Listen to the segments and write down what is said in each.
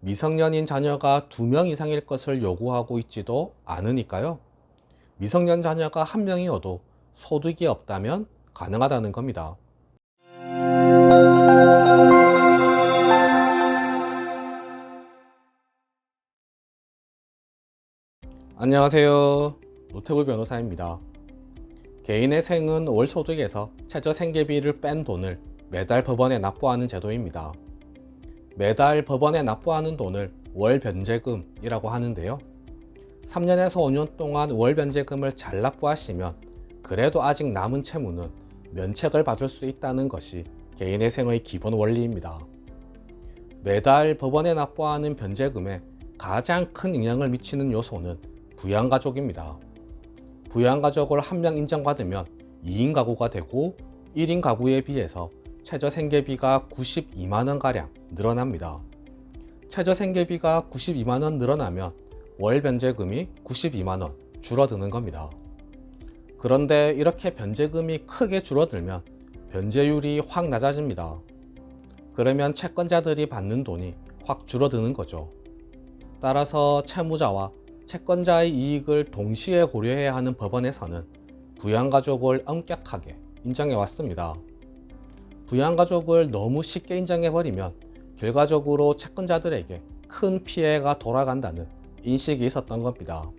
미성년인 자녀가 2명 이상일 것을 요구하고 있지도 않으니까요. 미성년 자녀가 1명이어도 소득이 없다면 가능하다는 겁니다. 안녕하세요. 노태우 변호사입니다. 개인의 생은 월 소득에서 최저 생계비를 뺀 돈을 매달 법원에 납부하는 제도입니다. 매달 법원에 납부하는 돈을 월 변제금이라고 하는데요. 3년에서 5년 동안 월 변제금을 잘 납부하시면 그래도 아직 남은 채무는 면책을 받을 수 있다는 것이 개인의 생의 기본 원리입니다. 매달 법원에 납부하는 변제금에 가장 큰 영향을 미치는 요소는 부양가족입니다. 부양가족을 1명 인정받으면 2인 가구가 되고 1인 가구에 비해서 최저 생계비가 92만원가량 늘어납니다. 최저 생계비가 92만원 늘어나면 월 변제금이 92만원 줄어드는 겁니다. 그런데 이렇게 변제금이 크게 줄어들면 변제율이 확 낮아집니다. 그러면 채권자들이 받는 돈이 확 줄어드는 거죠. 따라서 채무자와 채권자의 이익을 동시에 고려해야 하는 법원에서는 부양가족을 엄격하게 인정해 왔습니다. 부양가족을 너무 쉽게 인정해버리면 결과적으로 채권자들에게 큰 피해가 돌아간다는 인식이 있었던 겁니다.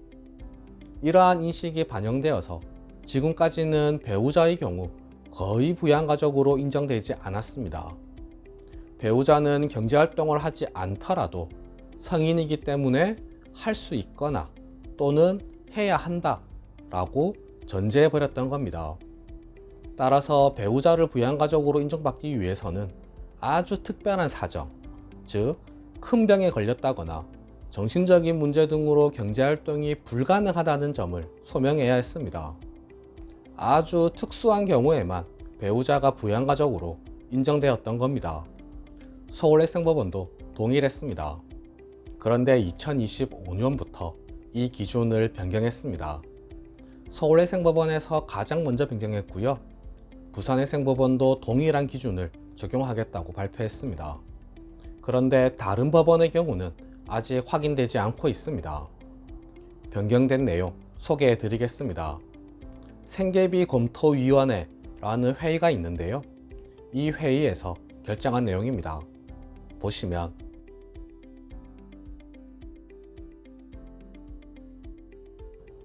이러한 인식이 반영되어서 지금까지는 배우자의 경우 거의 부양가족으로 인정되지 않았습니다. 배우자는 경제활동을 하지 않더라도 성인이기 때문에 할 수 있거나 또는 해야 한다라고 전제해버렸던 겁니다. 따라서 배우자를 부양가족으로 인정받기 위해서는 아주 특별한 사정, 즉 큰 병에 걸렸다거나 정신적인 문제 등으로 경제활동이 불가능하다는 점을 소명해야 했습니다. 아주 특수한 경우에만 배우자가 부양가족으로 인정되었던 겁니다. 서울외생법원도 동일했습니다. 그런데 2025년부터 이 기준을 변경했습니다. 서울외생법원에서 가장 먼저 변경했고요. 부산외생법원도 동일한 기준을 적용하겠다고 발표했습니다. 그런데 다른 법원의 경우는 아직 확인되지 않고 있습니다. 변경된 내용 소개해 드리겠습니다. 생계비 검토위원회라는 회의가 있는데요. 이 회의에서 결정한 내용입니다. 보시면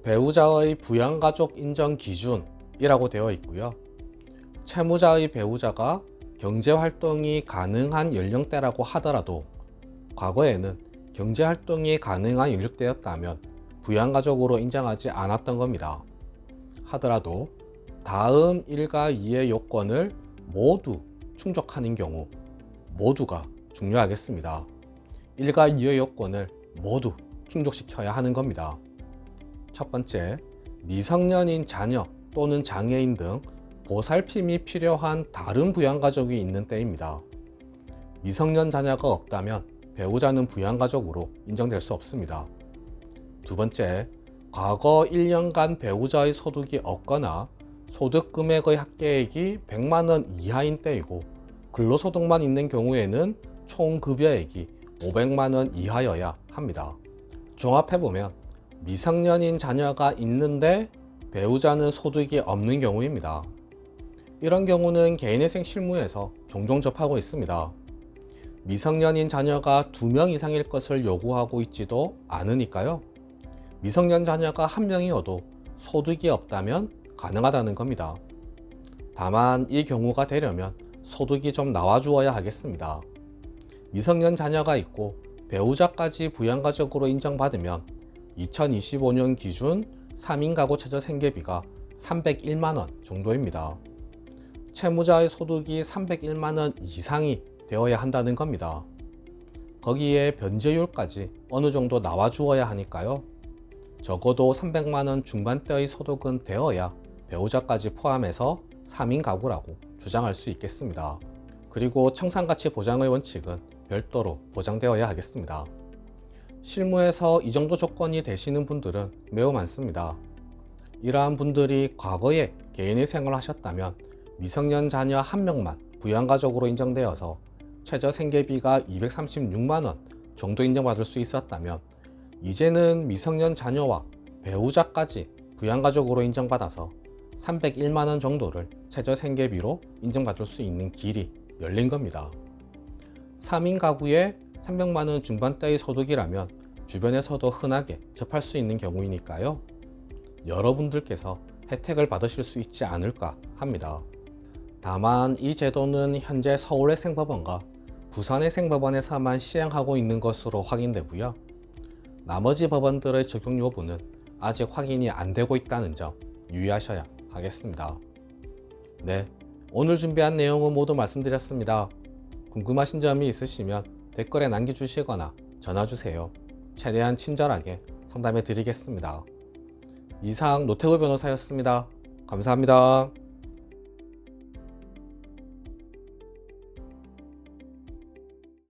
배우자의 부양가족 인정 기준이라고 되어 있고요. 채무자의 배우자가 경제활동이 가능한 연령대라고 하더라도 과거에는 경제활동이 가능한 연령대였다면 부양가족으로 인정하지 않았던 겁니다. 하더라도 다음 1과 2의 요건을 모두 충족하는 경우 모두가 중요하겠습니다. 1과 2의 요건을 모두 충족시켜야 하는 겁니다. 첫 번째, 미성년인 자녀 또는 장애인 등 보살핌이 필요한 다른 부양가족이 있는 때입니다. 미성년 자녀가 없다면 배우자는 부양가족으로 인정될 수 없습니다. 두 번째, 과거 1년간 배우자의 소득이 없거나 소득 금액의 합계액이 100만원 이하인 때이고 근로소득만 있는 경우에는 총 급여액이 500만원 이하여야 합니다. 종합해보면 미성년인 자녀가 있는데 배우자는 소득이 없는 경우입니다. 이런 경우는 개인회생 실무에서 종종 접하고 있습니다. 미성년인 자녀가 2명 이상일 것을 요구하고 있지도 않으니까요. 미성년 자녀가 1명이어도 소득이 없다면 가능하다는 겁니다. 다만 이 경우가 되려면 소득이 좀 나와주어야 하겠습니다. 미성년 자녀가 있고 배우자까지 부양가족으로 인정받으면 2025년 기준 3인 가구 최저 생계비가 301만원 정도입니다. 채무자의 소득이 301만원 이상이 되어야 한다는 겁니다. 거기에 변제율까지 어느 정도 나와주어야 하니까요. 적어도 300만원 중반대의 소득은 되어야 배우자까지 포함해서 3인 가구라고 주장할 수 있겠습니다. 그리고 청산가치 보장의 원칙은 별도로 보장되어야 하겠습니다. 실무에서 이 정도 조건이 되시는 분들은 매우 많습니다. 이러한 분들이 과거에 개인회생을 하셨다면 미성년 자녀 1명만 부양가족으로 인정되어서 최저 생계비가 236만원 정도 인정받을 수 있었다면 이제는 미성년 자녀와 배우자까지 부양가족으로 인정받아서 301만 원 정도를 최저생계비로 인정받을 수 있는 길이 열린 겁니다. 3인 가구에 300만 원 중반대의 소득이라면 주변에서도 흔하게 접할 수 있는 경우이니까요. 여러분들께서 혜택을 받으실 수 있지 않을까 합니다. 다만 이 제도는 현재 서울의 생법원과 부산의 생법원에서만 시행하고 있는 것으로 확인되고요. 나머지 법원들의 적용 여부는 아직 확인이 안 되고 있다는 점 유의하셔야 하겠습니다. 네, 오늘 준비한 내용은 모두 말씀드렸습니다. 궁금하신 점이 있으시면 댓글에 남겨주시거나 전화주세요. 최대한 친절하게 상담해 드리겠습니다. 이상 노태우 변호사였습니다. 감사합니다.